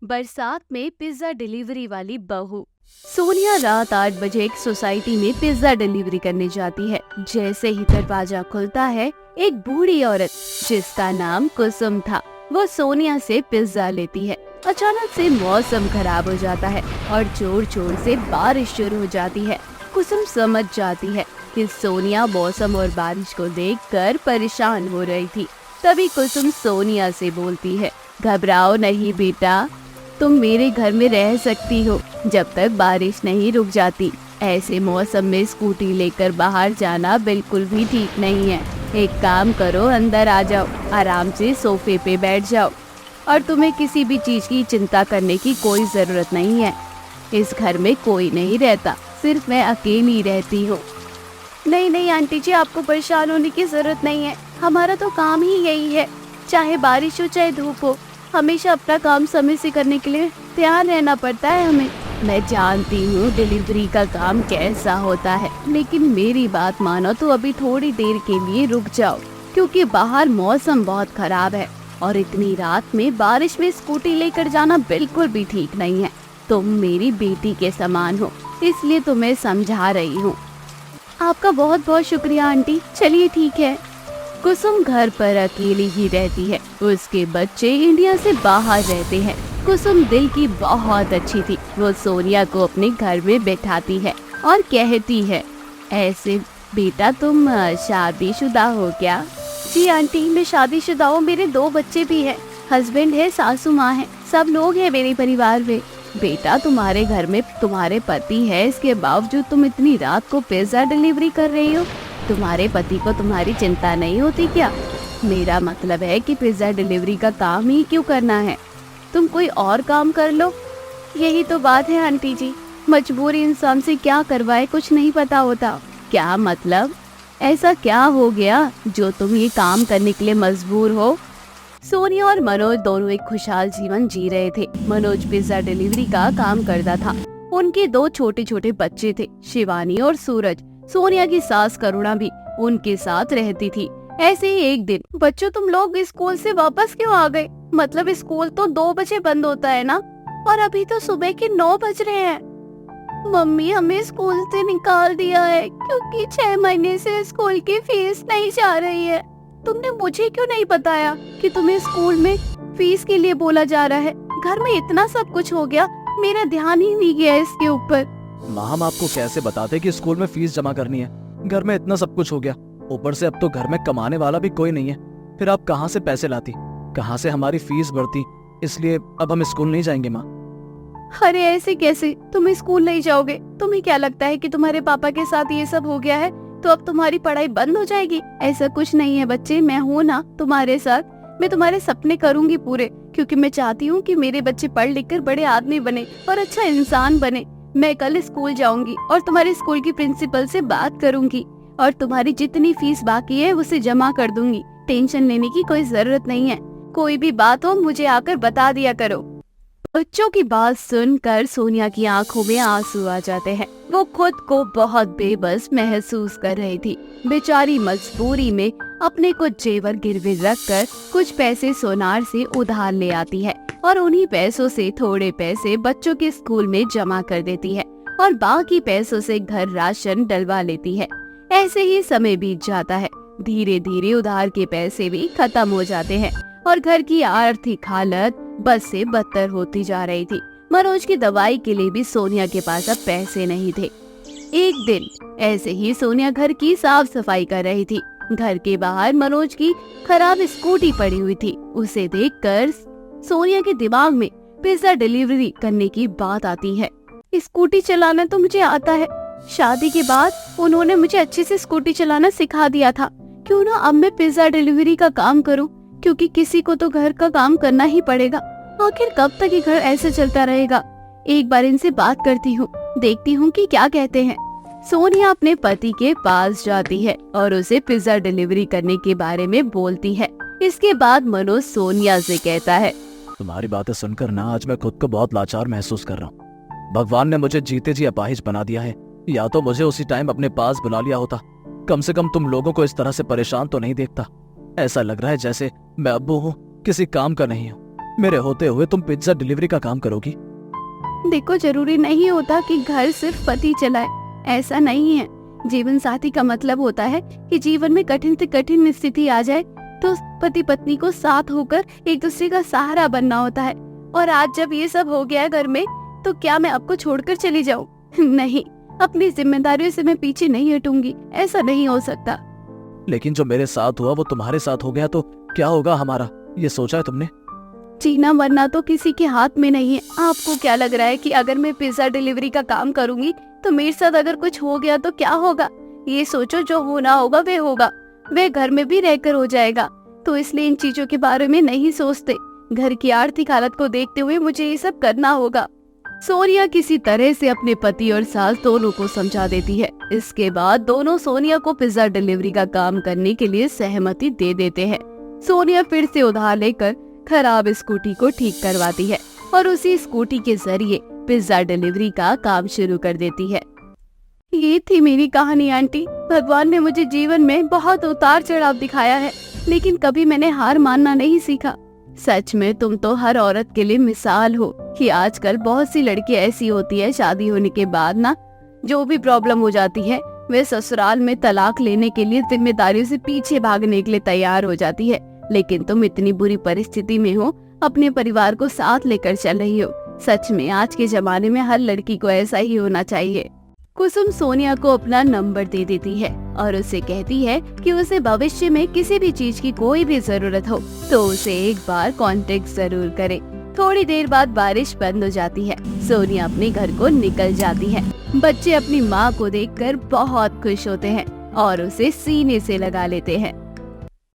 बरसात में pizza delivery वाली बहू। सोनिया रात 8 बजे एक सोसाइटी में पिज्जा डिलीवरी करने जाती है। जैसे ही दरवाजा खुलता है, एक बूढ़ी औरत जिसका नाम कुसुम था, वो सोनिया से पिज्जा लेती है। अचानक से मौसम खराब हो जाता है और जोर जोर से बारिश शुरू हो जाती है। कुसुम समझ जाती है कि सोनिया मौसम और बारिश को देखकर परेशान हो रही थी। तभी कुसुम सोनिया से बोलती है, घबराओ नहीं बेटा, तुम मेरे घर में रह सकती हो जब तक बारिश नहीं रुक जाती। ऐसे मौसम में स्कूटी लेकर बाहर जाना बिल्कुल भी ठीक नहीं है। एक काम करो, अंदर आ जाओ, आराम से सोफे पे बैठ जाओ और तुम्हें किसी भी चीज की चिंता करने की कोई जरूरत नहीं है। इस घर में कोई नहीं रहता, सिर्फ मैं अकेली रहती हूँ। नहीं नहीं आंटी जी, आपको परेशान होने की जरूरत नहीं है। हमारा तो काम ही यही है, चाहे बारिश हो चाहे धूप हो, हमेशा अपना काम समय से करने के लिए तैयार रहना पड़ता है हमें। मैं जानती हूँ डिलीवरी का काम कैसा होता है, लेकिन मेरी बात मानो तो अभी थोड़ी देर के लिए रुक जाओ, क्योंकि बाहर मौसम बहुत खराब है और इतनी रात में बारिश में स्कूटी लेकर जाना बिल्कुल भी ठीक नहीं है। तुम मेरी बेटी के समान हो, इसलिए तुम्हें समझा रही हूँ। आपका बहुत बहुत शुक्रिया आंटी, चलिए ठीक है। कुसुम घर पर अकेली ही रहती है। उसके बच्चे इंडिया से बाहर रहते हैं। कुसुम दिल की बहुत अच्छी थी। वो सोनिया को अपने घर में बैठाती है और कहती है, ऐसे बेटा तुम शादीशुदा हो क्या? जी आंटी, मैं शादीशुदा हूँ, मेरे 2 बच्चे भी हैं, हस्बैंड है, सासू माँ है, सब लोग हैं मेरे परिवार में। बेटा तुम्हारे घर में तुम्हारे पति है, इसके बावजूद तुम इतनी रात को पिज्जा डिलीवरी कर रही हो। तुम्हारे पति को तुम्हारी चिंता नहीं होती क्या? मेरा मतलब है कि पिज्जा डिलीवरी का काम ही क्यों करना है, तुम कोई और काम कर लो। यही तो बात है आंटी जी, मजबूरी इंसान से क्या करवाए कुछ नहीं पता होता। क्या मतलब? ऐसा क्या हो गया जो तुम ये काम करने के लिए मजबूर हो? सोनिया और मनोज दोनों एक खुशहाल जीवन जी रहे थे। मनोज पिज्जा डिलीवरी का काम करता था। उनके 2 छोटे छोटे बच्चे थे, शिवानी और सूरज। सोनिया की सास करुणा भी उनके साथ रहती थी। ऐसे ही एक दिन, बच्चों तुम लोग स्कूल से वापस क्यों आ गए? मतलब स्कूल तो 2 बजे बंद होता है ना, और अभी तो सुबह के 9 बज रहे हैं। मम्मी, हमें स्कूल से निकाल दिया है क्योंकि 6 महीने से स्कूल की फीस नहीं जा रही है। तुमने मुझे क्यों नहीं बताया कि तुम्हें स्कूल में फीस के लिए बोला जा रहा है? घर में इतना सब कुछ हो गया, मेरा ध्यान ही नहीं गया इसके ऊपर। माँ, हम आपको कैसे बताते कि स्कूल में फीस जमा करनी है? घर में इतना सब कुछ हो गया, ऊपर से अब तो घर में कमाने वाला भी कोई नहीं है। फिर आप कहाँ से पैसे लाती, कहाँ से हमारी फीस भरती? इसलिए अब हम स्कूल नहीं जाएंगे माँ। अरे ऐसे कैसे, तुम स्कूल नहीं जाओगे? तुम्हें क्या लगता है कि तुम्हारे पापा के साथ ये सब हो गया है तो अब तुम्हारी पढ़ाई बंद हो जाएगी? ऐसा कुछ नहीं है बच्चे, मैं हूँ ना तुम्हारे साथ। मैं तुम्हारे सपने करूँगी पूरे, क्योंकि मैं चाहती हूँ कि मेरे बच्चे पढ़ लिख कर बड़े आदमी बने और अच्छा इंसान बने। मैं कल स्कूल जाऊंगी और तुम्हारे स्कूल की प्रिंसिपल से बात करूंगी और तुम्हारी जितनी फीस बाकी है उसे जमा कर दूंगी। टेंशन लेने की कोई जरूरत नहीं है। कोई भी बात हो मुझे आकर बता दिया करो। बच्चों की बात सुनकर सोनिया की आंखों में आंसू आ जाते हैं। वो खुद को बहुत बेबस महसूस कर रही थी। बेचारी मजबूरी में अपने कुछ जेवर गिरवे रखकर कुछ पैसे सोनार से उधार ले आती है और उन्हीं पैसों से थोड़े पैसे बच्चों के स्कूल में जमा कर देती है और बाकी पैसों से घर राशन डलवा लेती है। ऐसे ही समय बीत जाता है। धीरे धीरे उधार के पैसे भी खत्म हो जाते हैं और घर की आर्थिक हालत बद से बदतर होती जा रही थी। मनोज की दवाई के लिए भी सोनिया के पास अब पैसे नहीं थे। एक दिन ऐसे ही सोनिया घर की साफ सफाई कर रही थी। घर के बाहर मनोज की खराब स्कूटी पड़ी हुई थी। उसे देखकर सोनिया के दिमाग में पिज्जा डिलीवरी करने की बात आती है। स्कूटी चलाना तो मुझे आता है, शादी के बाद उन्होंने मुझे अच्छे से स्कूटी चलाना सिखा दिया था। क्यों ना अब मैं पिज्जा डिलीवरी का काम करूं, क्योंकि किसी को तो घर का काम करना ही पड़ेगा। आखिर कब तक ये घर ऐसे चलता रहेगा? एक बार इनसे बात करती हूँ, देखती हूँ कि क्या कहते हैं। सोनिया अपने पति के पास जाती है और उसे पिज्जा डिलीवरी करने के बारे में बोलती है। इसके बाद मनोज सोनिया से कहता है, तुम्हारी बातें सुनकर ना आज मैं खुद को बहुत लाचार महसूस कर रहा हूँ। भगवान ने मुझे जीते जी अपाहिज बना दिया है। या तो मुझे उसी टाइम अपने पास बुला लिया होता। कम से कम तुम लोगों को इस तरह से परेशान तो नहीं देखता। ऐसा लग रहा है जैसे मैं अब्बू हूँ, किसी काम का नहीं हूँ। मेरे होते हुए तुम पिज्जा डिलीवरी का काम करोगी? देखो, जरूरी नहीं होता कि घर सिर्फ पति चलाए, ऐसा नहीं है। जीवन साथी का मतलब होता है कि जीवन में कठिन से कठिन स्थिति आ जाए तो पति पत्नी को साथ होकर एक दूसरे का सहारा बनना होता है। और आज जब ये सब हो गया है घर में, तो क्या मैं आपको छोड़कर चली जाऊं? नहीं, अपनी जिम्मेदारियों से मैं पीछे नहीं हटूंगी, ऐसा नहीं हो सकता। लेकिन जो मेरे साथ हुआ वो तुम्हारे साथ हो गया तो क्या होगा हमारा, ये सोचा है तुमने? जीना मरना तो किसी के हाथ में नहीं है। आपको क्या लग रहा है कि अगर मैं पिज्जा डिलीवरी का काम करूंगी तो मेरे साथ अगर कुछ हो गया तो क्या होगा? ये सोचो, जो होना होगा वे होगा, वे घर में भी रहकर हो जाएगा। तो इसलिए इन चीजों के बारे में नहीं सोचते। घर की आर्थिक हालत को देखते हुए मुझे ये सब करना होगा। सोनिया किसी तरह से अपने पति और सास दोनों को समझा देती है। इसके बाद दोनों सोनिया को पिज्जा डिलीवरी का काम करने के लिए सहमति दे देते हैं। सोनिया फिर से उधार लेकर खराब स्कूटी को ठीक करवाती है और उसी स्कूटी के जरिए पिज्जा डिलीवरी का काम शुरू कर देती है। ये थी मेरी कहानी आंटी। भगवान ने मुझे जीवन में बहुत उतार चढ़ाव दिखाया है, लेकिन कभी मैंने हार मानना नहीं सीखा। सच में तुम तो हर औरत के लिए मिसाल हो कि आजकल बहुत सी लड़कियां ऐसी होती है, शादी होने के बाद ना जो भी प्रॉब्लम हो जाती है वे ससुराल में तलाक लेने के लिए जिम्मेदारियों से पीछे भागने के लिए तैयार हो जाती है। लेकिन तुम इतनी बुरी परिस्थिति में हो, अपने परिवार को साथ लेकर चल रही हो। सच में आज के जमाने में हर लड़की को ऐसा ही होना चाहिए। कुसुम सोनिया को अपना नंबर दे देती है और उसे कहती है कि उसे भविष्य में किसी भी चीज की कोई भी जरूरत हो तो उसे एक बार कांटेक्ट जरूर करे। थोड़ी देर बाद बारिश बंद हो जाती है। सोनिया अपने घर को निकल जाती है। बच्चे अपनी माँ को देखकर बहुत खुश होते हैं और उसे सीने से लगा लेते हैं।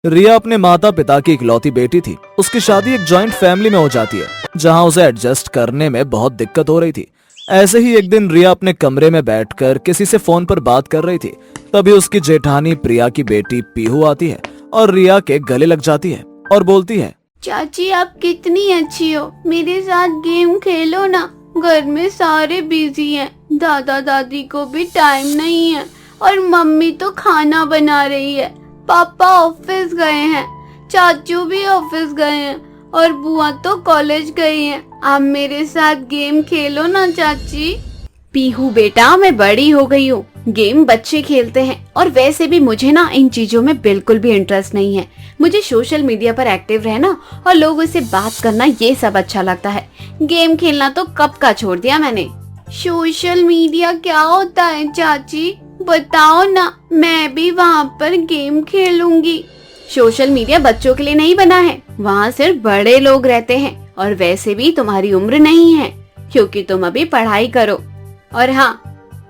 रिया अपने माता पिता की इकलौती बेटी थी। उसकी शादी एक जॉइंट फैमिली में हो जाती है जहां उसे एडजस्ट करने में बहुत दिक्कत हो रही थी। ऐसे ही एक दिन रिया अपने कमरे में बैठकर किसी से फोन पर बात कर रही थी। तभी उसकी जेठानी प्रिया की बेटी पीहू आती है और रिया के गले लग जाती है और बोलती है, चाची आप कितनी अच्छी हो, मेरे साथ गेम खेलो ना। घर में सारे बिजी हैं, दादा दादी को भी टाइम नहीं है और मम्मी तो खाना बना रही है। पापा ऑफिस गए हैं, चाचू भी ऑफिस गए हैं और बुआ तो कॉलेज गई हैं। आप मेरे साथ गेम खेलो ना चाची। पीहू बेटा, मैं बड़ी हो गई हूँ, गेम बच्चे खेलते हैं और वैसे भी मुझे ना इन चीजों में बिल्कुल भी इंटरेस्ट नहीं है। मुझे सोशल मीडिया पर एक्टिव रहना और लोगों से बात करना ये सब अच्छा लगता है। गेम खेलना तो कब का छोड़ दिया मैंने। सोशल मीडिया क्या होता है चाची, बताओ ना, मैं भी वहाँ पर गेम खेलूंगी। सोशल मीडिया बच्चों के लिए नहीं बना है, वहाँ सिर्फ बड़े लोग रहते हैं और वैसे भी तुम्हारी उम्र नहीं है क्योंकि तुम अभी पढ़ाई करो। और हाँ,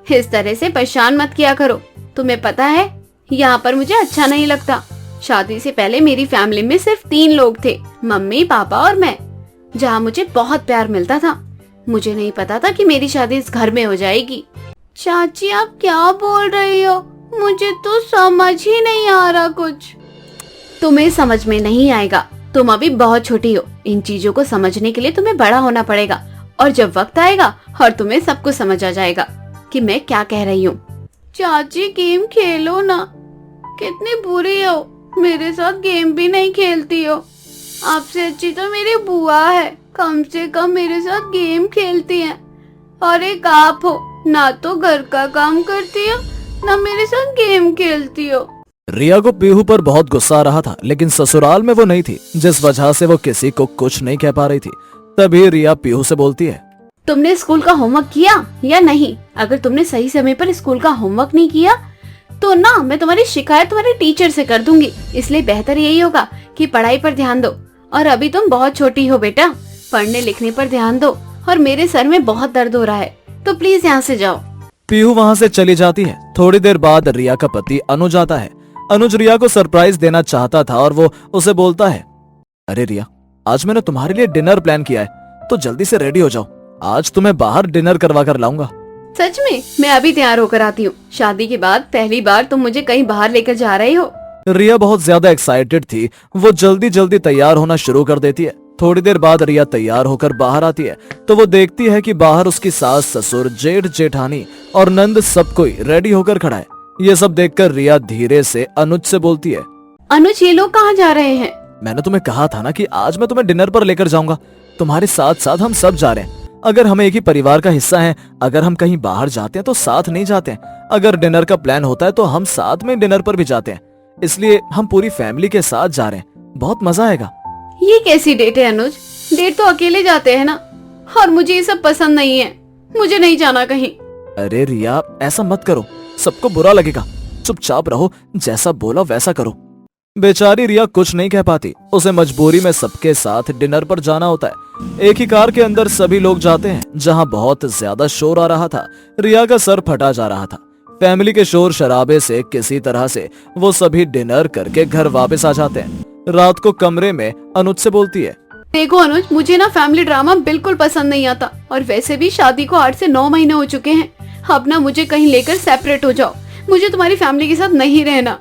इस तरह से परेशान मत किया करो। तुम्हें पता है यहाँ पर मुझे अच्छा नहीं लगता। शादी से पहले मेरी फैमिली में सिर्फ 3 लोग थे, मम्मी पापा और मैं, जहाँ मुझे बहुत प्यार मिलता था। मुझे नहीं पता था कि मेरी शादी इस घर में हो जाएगी। चाची आप क्या बोल रही हो, मुझे तो समझ ही नहीं आ रहा कुछ। तुम्हें समझ में नहीं आएगा, तुम अभी बहुत छोटी हो। इन चीजों को समझने के लिए तुम्हें बड़ा होना पड़ेगा और जब वक्त आएगा और तुम्हें सब कुछ समझ आ जाएगा कि मैं क्या कह रही हूँ। चाची गेम खेलो ना, कितनी बुरी हो, मेरे साथ गेम भी नहीं खेलती हो। आपसे अच्छी तो मेरी बुआ है, कम से कम मेरे साथ गेम खेलती है। और एक आप हो, ना तो घर का काम करती हो ना मेरे साथ गेम खेलती हो। रिया को पीहू पर बहुत गुस्सा आ रहा था, लेकिन ससुराल में वो नहीं थी, जिस वजह से वो किसी को कुछ नहीं कह पा रही थी। तभी रिया पीहू से बोलती है, तुमने स्कूल का होमवर्क किया या नहीं? अगर तुमने सही समय पर स्कूल का होमवर्क नहीं किया तो ना मैं तुम्हारी शिकायत तुम्हारे टीचर से कर दूंगी। इसलिए बेहतर यही होगा कि पढ़ाई पर ध्यान दो। और अभी तुम बहुत छोटी हो बेटा, पढ़ने लिखने पर ध्यान दो। और मेरे सर में बहुत दर्द हो रहा है, तो प्लीज यहाँ से जाओ। पीहू वहाँ से चली जाती है। थोड़ी देर बाद रिया का पति अनुज आता है। अनुज रिया को सरप्राइज देना चाहता था और वो उसे बोलता है, अरे रिया, आज मैंने तुम्हारे लिए डिनर प्लान किया है, तो जल्दी से रेडी हो जाओ, आज तुम्हें बाहर डिनर करवा कर लाऊंगा। सच में? मैं अभी तैयार होकर आती हूँ। शादी के बाद पहली बार तुम मुझे कहीं बाहर लेकर जा रहे हो। रिया बहुत ज्यादा एक्साइटेड थी। वो जल्दी जल्दी तैयार होना शुरू कर देती है। थोड़ी देर बाद रिया तैयार होकर बाहर आती है तो वो देखती है कि बाहर उसकी सास ससुर जेठ जेठानी और नंद सब कोई रेडी होकर खड़ा है। ये सब देखकर रिया धीरे से अनुज से बोलती है, अनुज ये लोग कहाँ जा रहे हैं? मैंने तुम्हें कहा था ना कि आज मैं तुम्हें डिनर पर लेकर जाऊंगा। तुम्हारे साथ साथ हम सब जा रहे हैं। अगर हम एक ही परिवार का हिस्सा हैं, अगर हम कहीं बाहर जाते हैं तो साथ नहीं जाते हैं। अगर डिनर का प्लान होता है तो हम साथ में डिनर पर भी जाते हैं। इसलिए हम पूरी फैमिली के साथ जा रहे हैं। बहुत मजा आएगा। ये कैसी डेट है अनुज? डेट तो अकेले जाते हैं ना, और मुझे ये सब पसंद नहीं है। मुझे नहीं जाना कहीं। अरे रिया, ऐसा मत करो, सबको बुरा लगेगा। चुपचाप रहो, जैसा बोला वैसा करो। बेचारी रिया कुछ नहीं कह पाती। उसे मजबूरी में सबके साथ डिनर पर जाना होता है। एक ही कार के अंदर सभी लोग जाते हैं। जहां बहुत ज्यादा शोर आ रहा था, रिया का सर फटा जा रहा था। फैमिली के शोर शराबे से किसी तरह से वो सभी डिनर करके घर वापस आ जाते हैं। रात को कमरे में अनुज से बोलती है, देखो अनुज, मुझे ना फैमिली ड्रामा बिल्कुल पसंद नहीं आता, और वैसे भी शादी को 8 से 9 महीने हो चुके हैं। अब ना मुझे कहीं लेकर सेपरेट हो जाओ। मुझे तुम्हारी फैमिली के साथ नहीं रहना।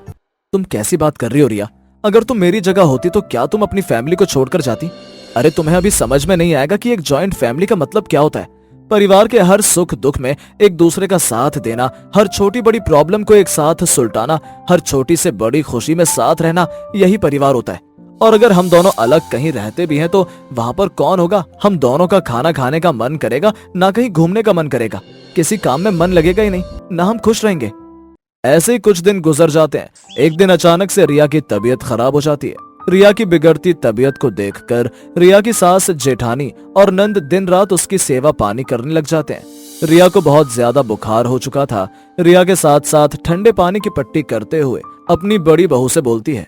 तुम कैसी बात कर रही हो रिया? अगर तुम मेरी जगह होती तो क्या तुम अपनी फैमिली को छोड़कर जाती? अरे तुम्हें अभी समझ में नहीं आएगा कि एक जॉइंट फैमिली का मतलब क्या होता है। परिवार के हर सुख दुख में एक दूसरे का साथ देना, हर छोटी बड़ी प्रॉब्लम को एक साथ सुलटाना, हर छोटी से बड़ी खुशी में साथ रहना, यही परिवार होता है। और अगर हम दोनों अलग कहीं रहते भी हैं तो वहां पर कौन होगा? हम दोनों का खाना खाने का मन करेगा, ना कहीं घूमने का मन करेगा। किसी काम में मन लगेगा ही नहीं, ना हम खुश रहेंगे। ऐसे ही कुछ दिन गुजर जाते हैं। एक दिन अचानक से रिया की तबीयत खराब हो जाती है। रिया की बिगड़ती तबीयत को देखकर रिया की सास जेठानी और नंद दिन रात उसकी सेवा पानी करने लग जाते हैं। रिया को बहुत ज्यादा बुखार हो चुका था। रिया के साथ साथ ठंडे पानी की पट्टी करते हुए अपनी बड़ी बहू से बोलती है,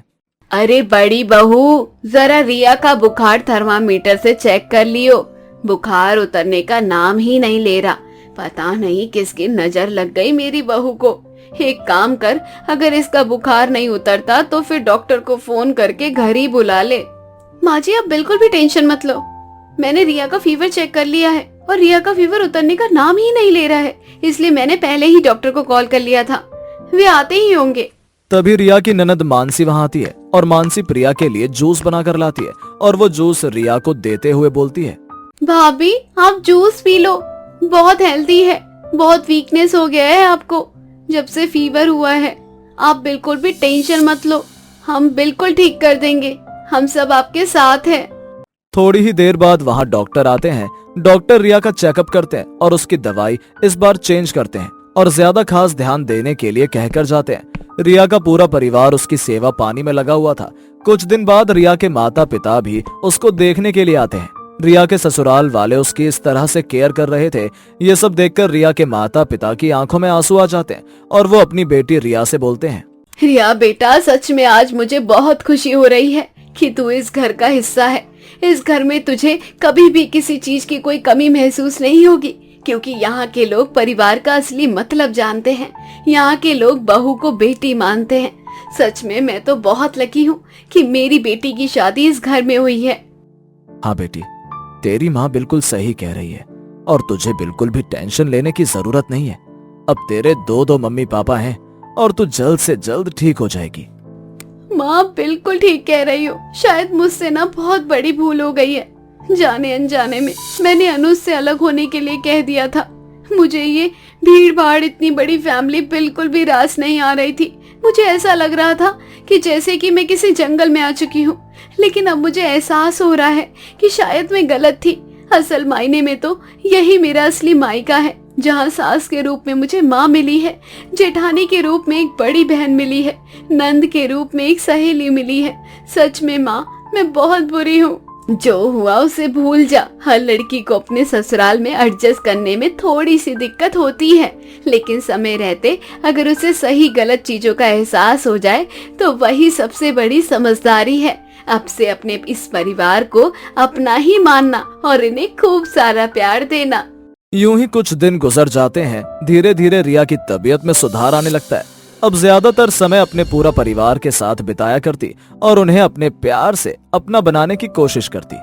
अरे बड़ी बहू, जरा रिया का बुखार थर्मामीटर से चेक कर लियो। बुखार उतरने का नाम ही नहीं ले रहा। पता नहीं किसकी नजर लग गई मेरी बहू को। एक काम कर, अगर इसका बुखार नहीं उतरता तो फिर डॉक्टर को फोन करके घर ही बुला ले। माँ जी, आप बिल्कुल भी टेंशन मत लो। मैंने रिया का फीवर चेक कर लिया है और रिया का फीवर उतरने का नाम ही नहीं ले रहा है। इसलिए मैंने पहले ही डॉक्टर को कॉल कर लिया था। वे आते ही होंगे। तभी रिया की ननद मानसी वहां आती है और मानसी प्रिया के लिए जूस बनाकर लाती है और वो जूस रिया को देते हुए बोलती है, भाभी आप जूस पी लो, बहुत हेल्दी है। बहुत वीकनेस हो गया है आपको जब से फीवर हुआ है। आप बिल्कुल भी टेंशन मत लो, हम बिल्कुल ठीक कर देंगे। हम सब आपके साथ हैं। थोड़ी ही देर बाद वहां डॉक्टर आते हैं। डॉक्टर रिया का चेकअप करते हैं और उसकी दवाई इस बार चेंज करते हैं और ज्यादा खास ध्यान देने के लिए कहकर जाते हैं। रिया का पूरा परिवार उसकी सेवा पानी में लगा हुआ था। कुछ दिन बाद रिया के माता पिता भी उसको देखने के लिए आते हैं। रिया के ससुराल वाले उसकी इस तरह से केयर कर रहे थे। ये सब देखकर रिया के माता पिता की आंखों में आंसू आ जाते हैं और वो अपनी बेटी रिया से बोलते हैं, रिया बेटा, सच में आज मुझे बहुत खुशी हो रही है कि तू इस घर का हिस्सा है। इस घर में तुझे कभी भी किसी चीज की कोई कमी महसूस नहीं होगी, क्योंकि यहाँ के लोग परिवार का असली मतलब जानते हैं। यहाँ के लोग बहू को बेटी मानते हैं। सच में मैं तो बहुत लकी हूँ कि मेरी बेटी की शादी इस घर में हुई है। हाँ बेटी, तेरी माँ बिल्कुल सही कह रही है और तुझे बिल्कुल भी टेंशन लेने की जरूरत नहीं है। अब तेरे दो मम्मी पापा हैं और तू जल्द से जल्द ठीक हो जाएगी। माँ बिल्कुल ठीक कह रही हो। शायद मुझसे ना बहुत बड़ी भूल हो गई है। जाने अनजाने में मैंने अनुज से अलग होने के लिए कह दिया था। मुझे ये भीड़ भाड़, इतनी बड़ी फैमिली बिल्कुल भी रास नहीं आ रही थी। मुझे ऐसा लग रहा था कि जैसे कि मैं किसी जंगल में आ चुकी हूँ। लेकिन अब मुझे एहसास हो रहा है कि शायद मैं गलत थी। असल मायने में तो यही मेरा असली मायका है, जहाँ सास के रूप में मुझे माँ मिली है, जेठानी के रूप में एक बड़ी बहन मिली है, नंद के रूप में एक सहेली मिली है। सच में माँ, मैं बहुत बुरी हूँ। जो हुआ उसे भूल जा। हर लड़की को अपने ससुराल में एडजस्ट करने में थोड़ी सी दिक्कत होती है, लेकिन समय रहते अगर उसे सही गलत चीजों का एहसास हो जाए तो वही सबसे बड़ी समझदारी है। अब से अपने इस परिवार को अपना ही मानना और इन्हें खूब सारा प्यार देना। यूं ही कुछ दिन गुजर जाते हैं। धीरे धीरे रिया की तबीयत में सुधार आने लगता है। अब ज्यादातर समय अपने पूरा परिवार के साथ बिताया करती और उन्हें अपने प्यार से अपना बनाने की कोशिश करती।